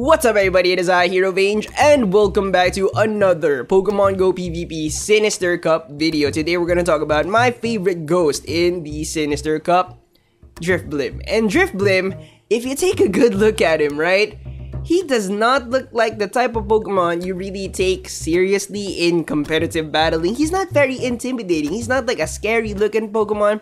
What's up everybody, it is I, Hero Vange, and welcome back to another Pokemon Go PvP Sinister Cup video. Today we're gonna talk about my favorite ghost in the Sinister Cup, DRIFBLIM. And DRIFBLIM, if you take a good look at him, right? He does not look like the type of Pokemon you really take seriously in competitive battling. He's not very intimidating. He's not like a scary looking Pokemon.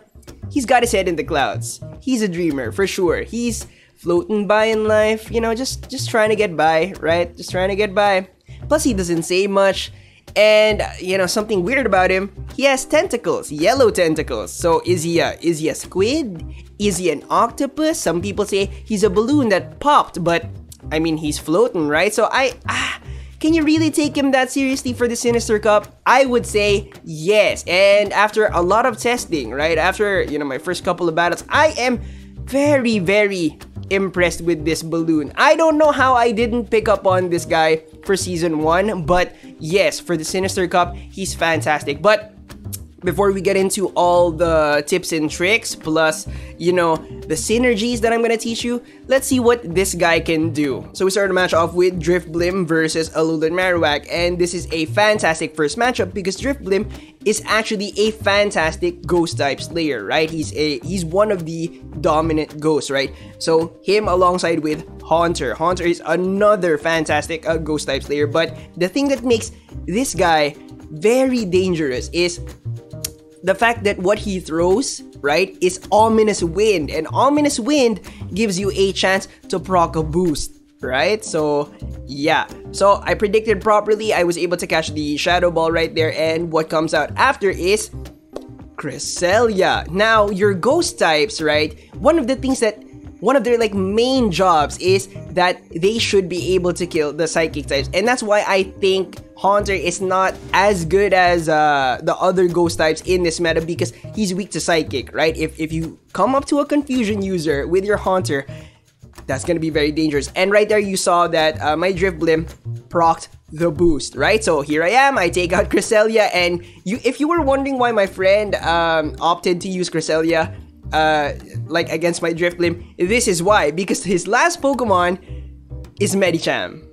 He's got his head in the clouds. He's a dreamer, for sure. He's floating by in life, you know, just trying to get by, right? Just trying to get by. Plus, he doesn't say much. And, you know, something weird about him, he has tentacles, yellow tentacles. So, is he a squid? Is he an octopus? Some people say he's a balloon that popped, but, I mean, he's floating, right? So, can you really take him that seriously for the Sinister Cup? I would say yes. And after a lot of testing, right? After, you know, my first couple of battles, I am very impressed with this balloon. I don't know how I didn't pick up on this guy for season 1, but yes, for the Sinister Cup, he's fantastic. But before we get into all the tips and tricks, plus, you know, the synergies that I'm gonna teach you, let's see what this guy can do. So we start the match off with DRIFBLIM versus Alolan Marowak, and this is a fantastic first matchup because DRIFBLIM is actually a fantastic ghost type slayer, right? He's one of the dominant ghosts, right? So him alongside with Haunter. Haunter is another fantastic ghost type slayer, but the thing that makes this guy very dangerous is the fact that what he throws, right, is Ominous Wind. And Ominous Wind gives you a chance to proc a boost, right? So, yeah. So, I predicted properly. I was able to catch the Shadow Ball right there. And what comes out after is Cresselia. Now, your ghost types, right, one of their like main jobs is that they should be able to kill the psychic types, and that's why I think Haunter is not as good as the other ghost types in this meta because he's weak to psychic, right? If you come up to a confusion user with your Haunter, that's gonna be very dangerous. And right there you saw that my DRIFBLIM procced the boost, right? So here I am, I take out Cresselia, and if you were wondering why my friend opted to use Cresselia like against my DRIFBLIM, this is why, because his last Pokemon is Medicham.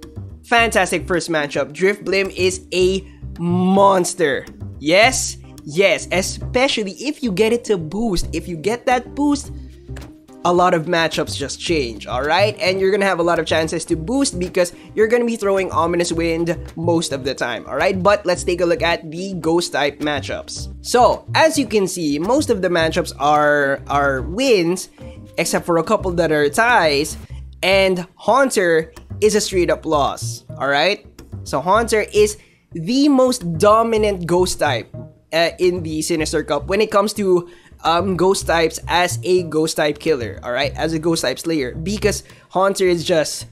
Fantastic first matchup. DRIFBLIM is a monster. Yes, especially if you get it to boost. If you get that boost, a lot of matchups just change, alright? And you're gonna have a lot of chances to boost because you're gonna be throwing Ominous Wind most of the time, alright? But let's take a look at the ghost type matchups. So, as you can see, most of the matchups are wins, except for a couple that are ties, and Haunter is a straight up loss, alright? So Haunter is the most dominant ghost type in the Sinister Cup when it comes to ghost types as a ghost type killer, alright? As a ghost type slayer, because Haunter is just,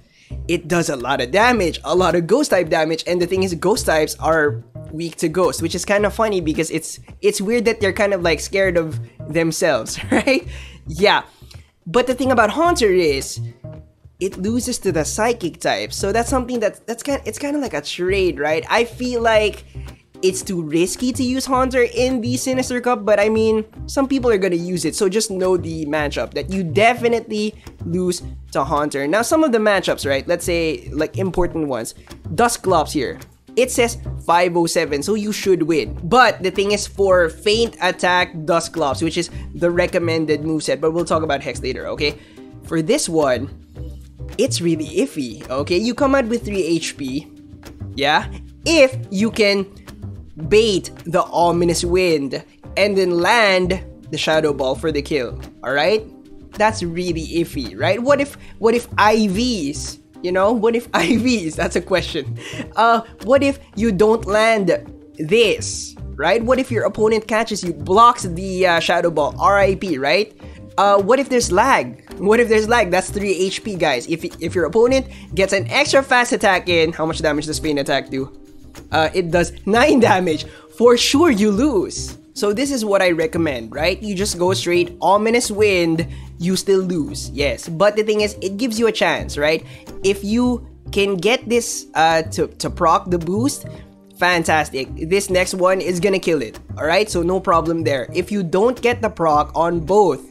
it does a lot of damage, a lot of ghost type damage, and the thing is ghost types are weak to ghost, which is kind of funny because it's weird that they're kind of like scared of themselves, right? Yeah, but the thing about Haunter is it loses to the psychic type, so that's something it's kind of like a trade, right? I feel like it's too risky to use Haunter in the Sinister Cup, but I mean, some people are gonna use it, so just know the matchup that you definitely lose to Haunter. Now, some of the matchups, right? Let's say like important ones. Dusclops here. It says 507, so you should win. But the thing is for Faint Attack Dusclops, which is the recommended moveset, but we'll talk about Hex later, okay? For this one, it's really iffy, okay? You come out with 3 HP, yeah? If you can bait the Ominous Wind and then land the Shadow Ball for the kill, alright? That's really iffy, right? What if IVs, you know? What if IVs? That's a question. What if you don't land this, right? What if your opponent catches you, blocks the Shadow Ball, RIP, right? What if there's lag? What if there's lag? That's 3 HP, guys. If your opponent gets an extra fast attack in, how much damage does Faint Attack do? It does 9 damage. For sure, you lose. So this is what I recommend, right? You just go straight Ominous Wind, you still lose, yes. But the thing is, it gives you a chance, right? If you can get this to proc the boost, fantastic. This next one is gonna kill it, alright? So no problem there. If you don't get the proc on both,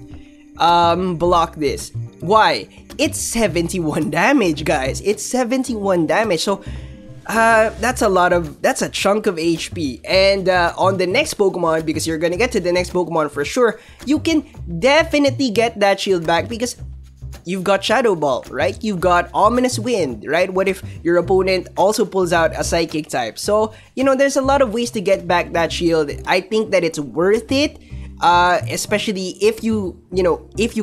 block this. Why? it's 71 damage, guys. It's 71 damage. So that's a chunk of HP. And on the next Pokemon, because you're gonna get to the next Pokemon for sure, you can definitely get that shield back because you've got Shadow Ball, right? You've got Ominous Wind, right? What if your opponent also pulls out a Psychic type? So, you know, there's a lot of ways to get back that shield. I think that it's worth it. Especially if you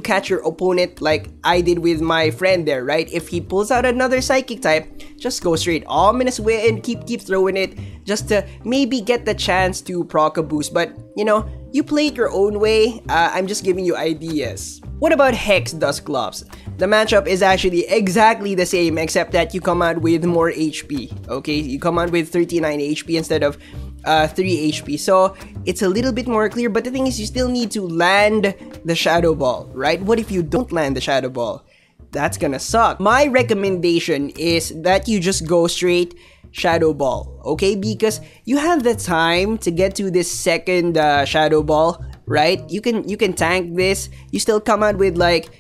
catch your opponent like I did with my friend there, right? If he pulls out another Psychic type, just go straight Ominous Wind, keep throwing it, just to maybe get the chance to proc a boost. But, you know, you play it your own way. I'm just giving you ideas. What about Hex Dusclops? The matchup is actually exactly the same, except that you come out with more HP, okay? You come out with 39 HP instead of 3 HP, so it's a little bit more clear. But the thing is, you still need to land the Shadow Ball, right? What if you don't land the Shadow Ball? That's gonna suck. My recommendation is that you just go straight Shadow Ball, okay? Because you have the time to get to this second Shadow Ball, right? You can tank this. You still come out with like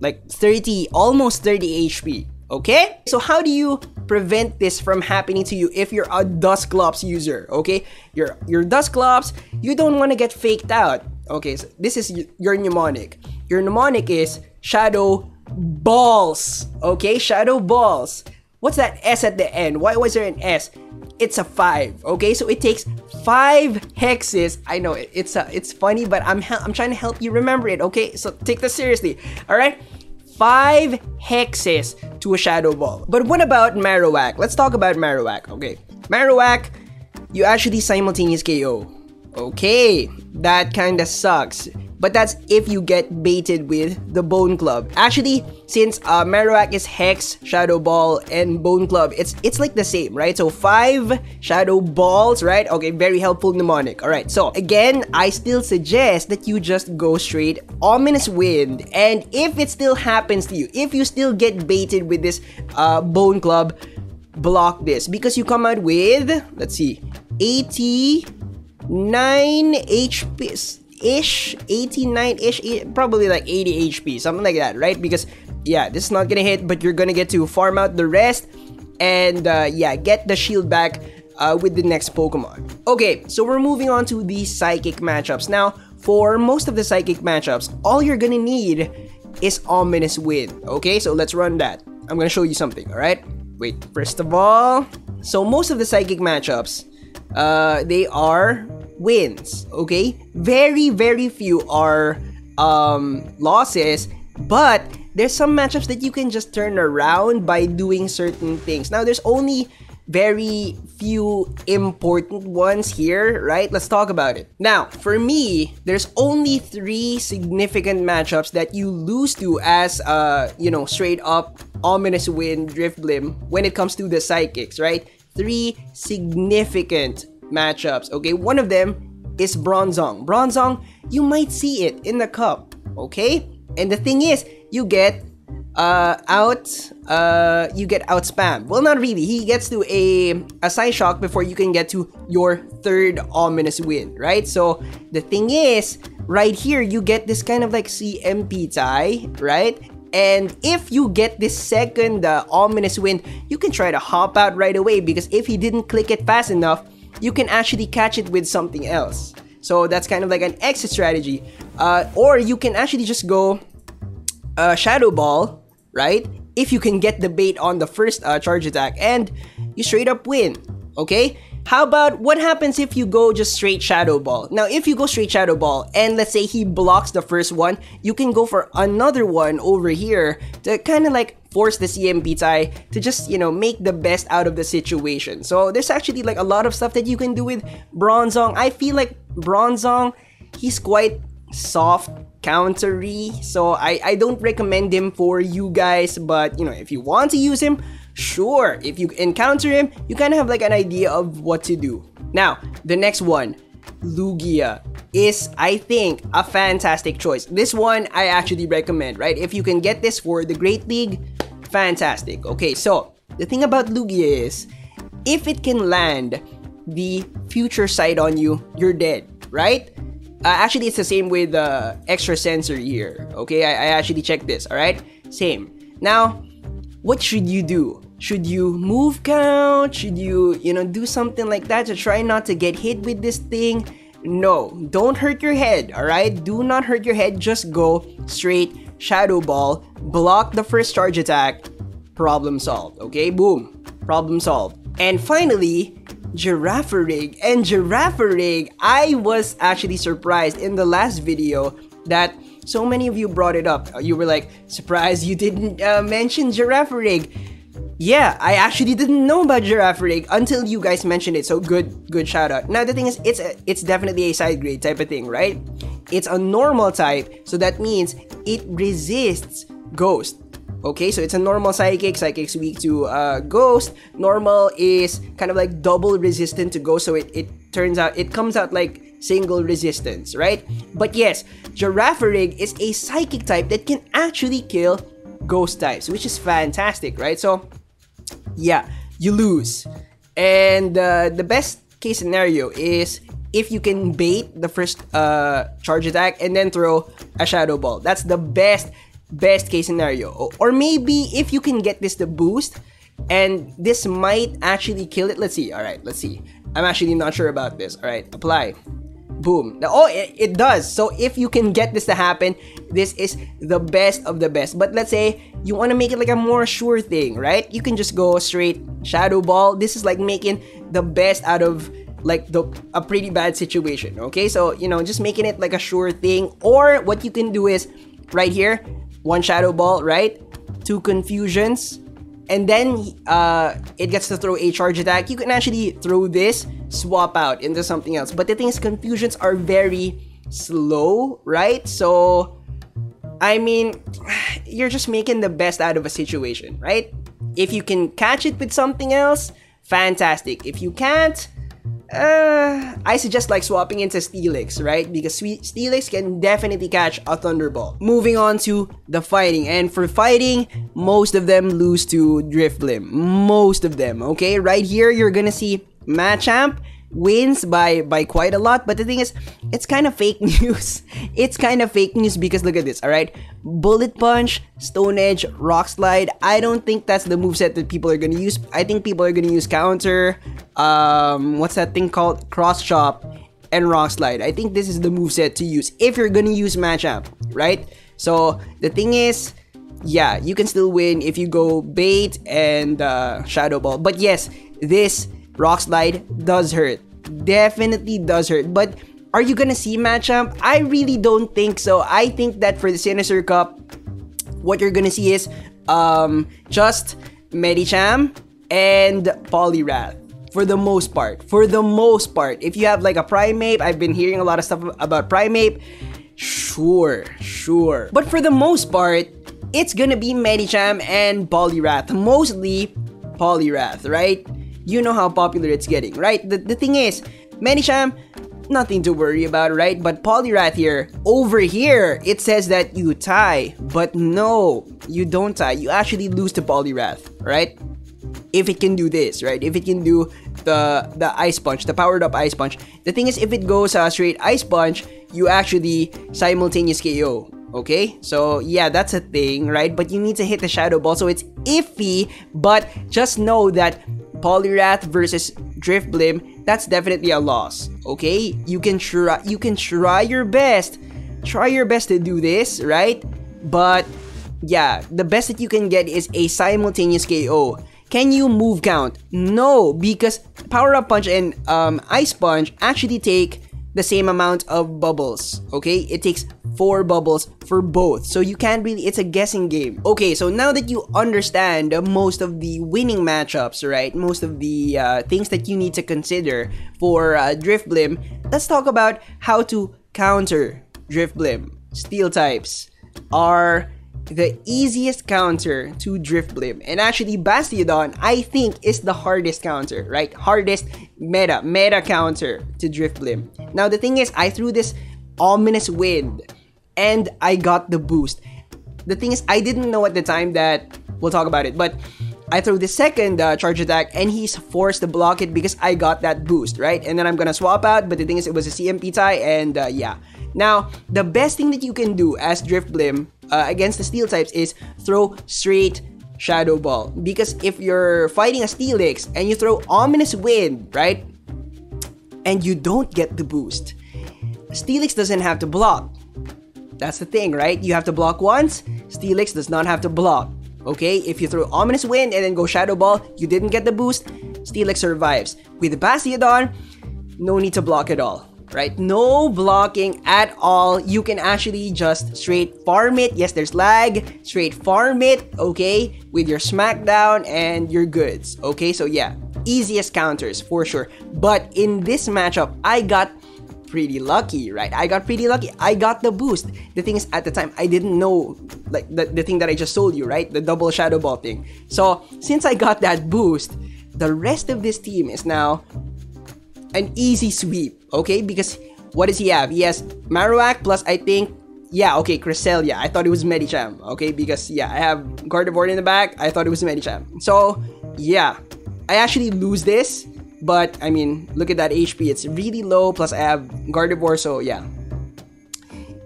30, almost 30 HP. Okay? So how do you prevent this from happening to you if you're a Dusclops user? Okay? Your Dusclops, you don't want to get faked out. Okay, so this is your mnemonic. Your mnemonic is Shadow Balls. Okay? Shadow Balls. What's that S at the end? Why was there an S? It's a 5. Okay? So it takes 5 hexes. I know it's funny, but I'm trying to help you remember it. Okay? So take this seriously. All right? 5 hexes to a Shadow Ball. But what about Marowak? Let's talk about Marowak, okay? Marowak, you actually simultaneous KO. Okay, that kinda sucks. But that's if you get baited with the Bone Club. Actually, since Marowak is Hex, Shadow Ball, and Bone Club, it's like the same, right? So 5 Shadow Balls, right? Okay, very helpful mnemonic. Alright, so again, I still suggest that you just go straight Ominous Wind. And if it still happens to you, if you still get baited with this Bone Club, block this. Because you come out with, let's see, 89 HP. 89-ish, probably like 80 HP, something like that, right? Because yeah, this is not gonna hit, but you're gonna get to farm out the rest and yeah, get the shield back with the next Pokemon. Okay, so we're moving on to the Psychic matchups. Now, for most of the Psychic matchups, all you're gonna need is Ominous Wind. Okay, so let's run that. I'm gonna show you something, alright? Wait, first of all, so most of the Psychic matchups, they are wins, okay? Very few are losses, but there's some matchups that you can just turn around by doing certain things. Now, there's only very few important ones here, right? Let's talk about it. Now, for me, there's only 3 significant matchups that you lose to as, you know, straight up Ominous Wind, DRIFBLIM when it comes to the Psychics, right? 3 significant matchups, okay? One of them is Bronzong. Bronzong, you might see it in the cup, okay? And the thing is, you get out spam. Well, not really. He gets to a Psyshock before you can get to your 3rd Ominous Wind, right? So the thing is, right here, you get this kind of like CMP tie, right? And if you get this second Ominous Wind, you can try to hop out right away, because if he didn't click it fast enough, you can actually catch it with something else. So that's kind of like an exit strategy. Or you can actually just go Shadow Ball, right? If you can get the bait on the first charge attack, and you straight up win, okay? How about, what happens if you go just straight Shadow Ball? Now, if you go straight Shadow Ball, and let's say he blocks the first one, you can go for another one over here to kind of like force the CMP tie to just, you know, make the best out of the situation. So there's actually like a lot of stuff that you can do with Bronzong. I feel like Bronzong, he's quite soft countery, so I don't recommend him for you guys. But, you know, if you want to use him, sure. If you encounter him, you kind of have like an idea of what to do. Now, the next one, Lugia, is, I think, a fantastic choice. This one I actually recommend, right? If you can get this for the Great League, fantastic. Okay, so the thing about Lugia is, if it can land the Future Sight on you, you're dead, right? Actually, it's the same with Extra Sensory here. Okay, I actually checked this, alright? Same. Now, what should you do? Should you move count? Should you, do something like that to try not to get hit with this thing? No, don't hurt your head, alright? Do not hurt your head, just go straight Shadow Ball, block the first charge attack, problem solved, okay? Boom, problem solved. And finally, Girafarig. And Girafarig, I was actually surprised in the last video that so many of you brought it up. You were like, surprised you didn't mention Girafarig. Yeah, I actually didn't know about Girafarig until you guys mentioned it, so good shout out. Now the thing is, it's definitely a side grade type of thing, right? It's a normal type, so that means it resists Ghost. Okay, so it's a normal psychic. Psychic's weak to Ghost. Normal is kind of like double resistant to Ghost, so it comes out like single resistance, right? But yes, Girafarig is a psychic type that can actually kill Ghost types, which is fantastic, right? So yeah, you lose. And the best case scenario is if you can bait the first charge attack and then throw a Shadow Ball. That's the best case scenario. Or maybe if you can get this to boost, and this might actually kill it. Let's see. Alright, let's see. I'm actually not sure about this. Alright, apply. Boom. Oh, it does. So if you can get this to happen, this is the best of the best. But let's say you want to make it like a more sure thing, right? You can just go straight Shadow Ball. This is like making the best out of like a pretty bad situation, okay? So, just making it like a sure thing. Or what you can do is right here, one Shadow Ball, right? 2 confusions. And then it gets to throw a charge attack. You can actually throw this, swap out into something else. But the thing is, confusions are very slow, right? So, I mean, you're just making the best out of a situation, right? If you can catch it with something else, fantastic. If you can't, I suggest like swapping into Steelix, right? Because Steelix can definitely catch a Thunderbolt. Moving on to the fighting. And for fighting, most of them lose to DRIFBLIM. Most of them, okay? Right here, you're gonna see Machamp wins by quite a lot. But the thing is, it's kind of fake news. It's kind of fake news because look at this, alright? Bullet Punch, Stone Edge, Rock Slide. I don't think that's the moveset that people are gonna use. I think people are gonna use Counter, what's that thing called? Cross Chop, and Rock Slide. I think this is the moveset to use if you're gonna use Machamp, right? So the thing is, yeah, you can still win if you go Bait and Shadow Ball. But yes, this Rock Slide does hurt. Definitely does hurt. But are you gonna see Machamp? I really don't think so. I think that for the Sinister Cup, what you're gonna see is just Medicham and Poliwrath. For the most part. For the most part. If you have like a Primeape, I've been hearing a lot of stuff about Primeape. Sure. But for the most part, it's gonna be Medicham and Poliwrath. Mostly Poliwrath, right? You know how popular it's getting, right? The thing is, Medicham, nothing to worry about, right? But Poliwrath here, over here, it says that you tie. But no, you don't tie. You actually lose to Poliwrath, right? If it can do this, right? If it can do the Ice Punch, the powered up Ice Punch. The thing is, if it goes straight Ice Punch, you actually simultaneous KO. Okay, so yeah, that's a thing, right? But you need to hit the Shadow Ball, so it's iffy. But just know that Poliwrath versus DRIFBLIM, that's definitely a loss. Okay, you can try your best. Try your best to do this, right? But yeah, the best that you can get is a simultaneous KO. Can you move count? No, because Power Up Punch and Ice Punch actually take the same amount of bubbles. Okay, it takes 4 bubbles for both, so you can't really, it's a guessing game. Okay, so now that you understand most of the winning matchups, right, most of the things that you need to consider for DRIFBLIM, let's talk about how to counter DRIFBLIM. Steel types are the easiest counter to DRIFBLIM, and actually Bastiodon, I think, is the hardest counter, right? Hardest meta counter to DRIFBLIM. Now the thing is, I threw this Ominous Wind and I got the boost. The thing is, I didn't know at the time that, we'll talk about it, but I throw the second charge attack and he's forced to block it because I got that boost, right? And then I'm gonna swap out, but the thing is, it was a CMP tie, and yeah. Now, the best thing that you can do as DRIFBLIM against the steel types is throw straight Shadow Ball. Because if you're fighting a Steelix and you throw Ominous Wind, right? And you don't get the boost, Steelix doesn't have to block. That's the thing, right? You have to block once, Steelix does not have to block. Okay, if you throw Ominous Wind and then go Shadow Ball, you didn't get the boost, Steelix survives. With Bastiodon, no need to block at all, right? No blocking at all. You can actually just straight farm it. Yes, there's lag. Straight farm it, okay, with your Smackdown and your goods. Okay, so yeah, easiest counters for sure. But in this matchup, I got pretty lucky, right? I got pretty lucky. I got the boost. The thing is, at the time, I didn't know, like, the thing that I just told you, right? The double Shadow Ball thing. So, since I got that boost, the rest of this team is now an easy sweep, okay? Because, what does he have? He has Marowak plus, I think, yeah, okay, Cresselia. I thought it was Medicham, okay? Because, yeah, I have Gardevoir in the back. I thought it was Medicham. So, yeah. I actually lose this. But, I mean, look at that HP. It's really low. Plus, I have Gardevoir. So, yeah.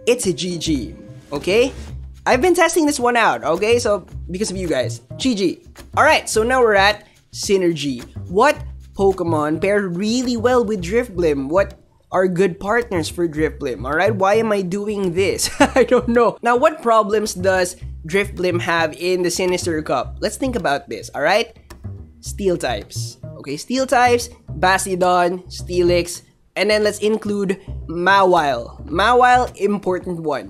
It's a GG. Okay? I've been testing this one out. Okay? So, because of you guys. GG. Alright. So, now we're at Synergy. What Pokemon pair really well with DRIFBLIM? What are good partners for DRIFBLIM? Alright? Why am I doing this? I don't know. Now, what problems does DRIFBLIM have in the Sinister Cup? Let's think about this. Alright? Steel types. Okay, Steel types, Bastiodon, Steelix, and then let's include Mawile. Mawile, important one.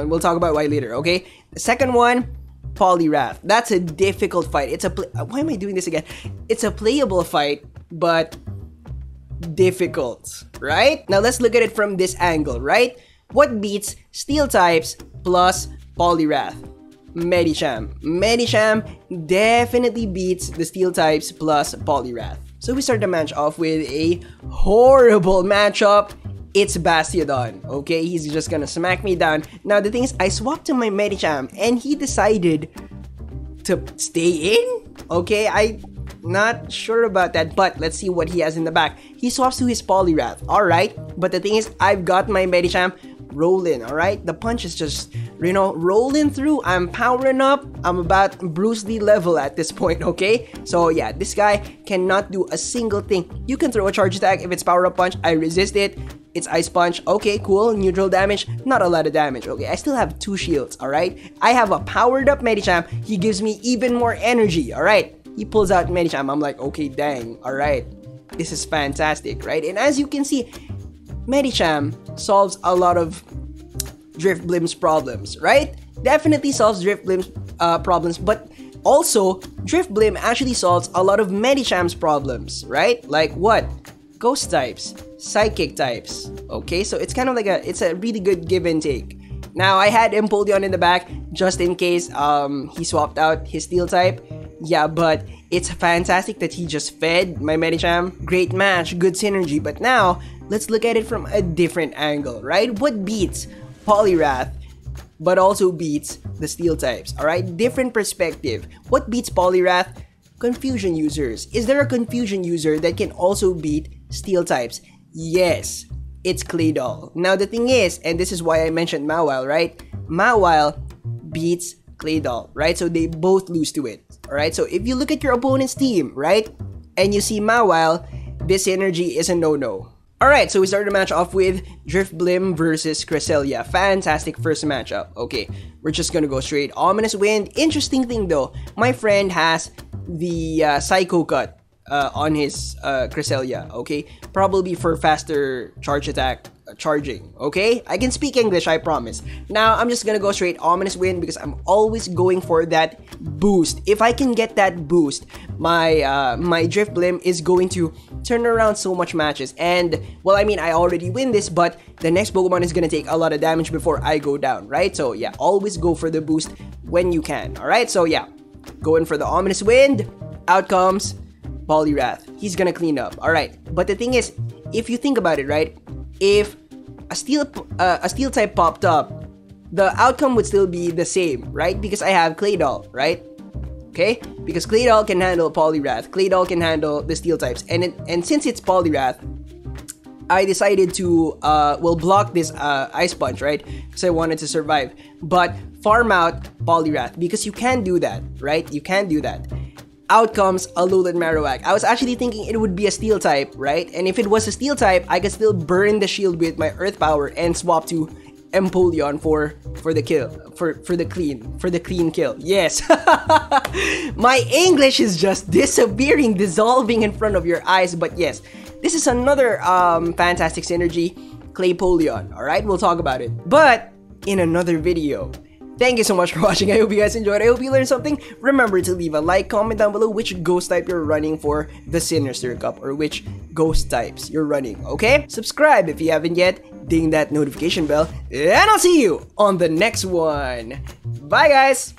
We'll talk about why later, okay? The second one, Poliwrath. That's a difficult fight. It's a why am I doing this again? It's a playable fight, but difficult, right? Now let's look at it from this angle, right? What beats Steel types plus Poliwrath? Medicham. Medicham definitely beats the Steel types plus Poliwrath. So we start the match off with a horrible matchup. It's Bastiodon, okay? He's just gonna smack me down. Now the thing is, I swapped to my Medicham and he decided to stay in? Okay, I'm not sure about that, but let's see what he has in the back. He swaps to his Poliwrath, alright? But the thing is, I've got my Medicham rolling, alright? The punch is just, you know, rolling through. I'm powering up. I'm about Bruce Lee level at this point, okay? So yeah, this guy cannot do a single thing. You can throw a charge attack if it's power up punch. I resist it. It's ice punch. Okay, cool. Neutral damage. Not a lot of damage, okay? I still have 2 shields, alright? I have a powered up Medicham. He gives me even more energy, alright? He pulls out Medicham. I'm like, okay, dang, alright. This is fantastic, right? And as you can see, Medicham solves a lot of DRIFBLIM's problems, right? Definitely solves DRIFBLIM's problems, but also DRIFBLIM actually solves a lot of Medicham's problems, right? Like what? Ghost types, psychic types. Okay, so it's kind of like it's a really good give and take. Now I had Empoleon in the back just in case he swapped out his Steel type. Yeah, but it's fantastic that he just fed my Medicham. Great match, good synergy. But now let's look at it from a different angle, right? What beats Poliwrath but also beats the Steel types, alright? Different perspective. What beats Poliwrath? Confusion users. Is there a confusion user that can also beat Steel types? Yes, it's Claydol. Now the thing is, and this is why I mentioned Mawile, right? Mawile beats Claydol, right? So they both lose to it, alright? So if you look at your opponent's team, right? And you see Mawile, this energy is a no-no. Alright, so we start the match off with DRIFBLIM versus Cresselia. Fantastic first matchup. Okay, we're just gonna go straight. Ominous Wind. Interesting thing though, my friend has the Psycho Cut on his Cresselia, okay? Probably for faster charge attack charging, okay? I can speak English, I promise. Now, I'm just gonna go straight Ominous Wind because I'm always going for that boost. If I can get that boost, my my DRIFBLIM is going to turn around so much matches. And, well, I mean, I already win this, but the next Pokemon is gonna take a lot of damage before I go down, right? So, yeah, always go for the boost when you can, alright? So, yeah, going for the Ominous Wind. Out comes Poliwrath. He's gonna clean up, alright? But the thing is, if you think about it, right? If a steel type popped up, the outcome would still be the same, right? Because I have Claydol, right? Okay? Because Claydol can handle Poliwrath. Claydol can handle the Steel types. And since it's Poliwrath, I decided to, block this Ice Punch, right? Because I wanted to survive. But farm out Poliwrath, because you can do that, right? You can do that. Out comes a Alolan Marowak. I was actually thinking it would be a Steel type, right? And if it was a Steel type, I could still burn the shield with my Earth Power and swap to Empoleon for the kill, for the clean kill. Yes. My English is just disappearing, dissolving in front of your eyes. But yes, this is another fantastic synergy, Claypoleon. All right, we'll talk about it, but in another video. Thank you so much for watching. I hope you guys enjoyed. I hope you learned something. Remember to leave a like, comment down below which ghost type you're running for the Sinister Cup, or which ghost types you're running, okay? Subscribe if you haven't yet, ding that notification bell, and I'll see you on the next one. Bye guys!